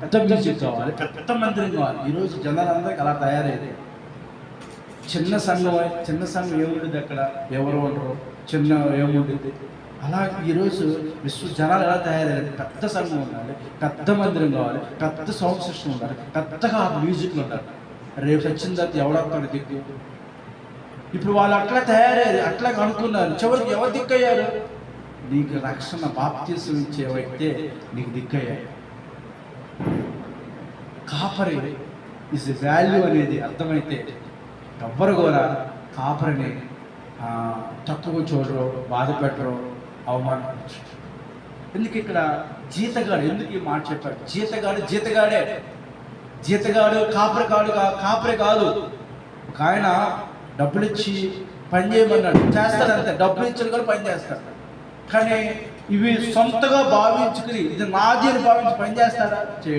పెద్ద మ్యూజిక్ కావాలి, పెద్ద మందిరం కావాలి. ఈరోజు జనాలందరికీ అలా తయారయ్యేది. చిన్న సంఘం ఏముంటుంది, అక్కడ ఎవరు ఉండరు, చిన్న ఏముంటుంది. అలా ఈరోజు జనాలు ఎలా తయారయ్యారు, పెద్ద సంఘం ఉండాలి, పెద్ద మందిరం కావాలి, పెద్ద సౌండ్ సిస్టమ్ ఉండాలి, పెద్దగా మ్యూజిక్లు ఉండాలి. రేపు వచ్చిన తర్వాత ఎవడొస్తాడు దిక్కు? ఇప్పుడు వాళ్ళు అట్లా తయారయ్యారు, అట్లా అనుకున్నారు. చివరికి ఎవరు దిక్కయ్యారు? నీకు రక్షణ బాప్తీసం ఇచ్చే వ్యక్తే నీకు దిక్కయ్యారు. కాపరి ఇస్ వాల్యూ అనేది అర్థమైతే ఎవ్వరు కూడా కాపరిని తక్కువ చూడరు, బాధ పెట్టరు, అవమానించరు. ఎందుకు ఇక్కడ జీతగాడు, ఎందుకు ఈ మాట చెప్పాడు? జీతగాడు కాపరి కాదు. ఒక ఆయన డబ్బులు ఇచ్చి పని చేయమన్నాడు, చేస్తాడంతే. డబ్బులు ఇచ్చాడు కూడా పని చేస్తాడు. కానీ ఇవి సొంతగా భావించుకుని ఇది నాది అని భావించి పని చేస్తాడా? చేయడు.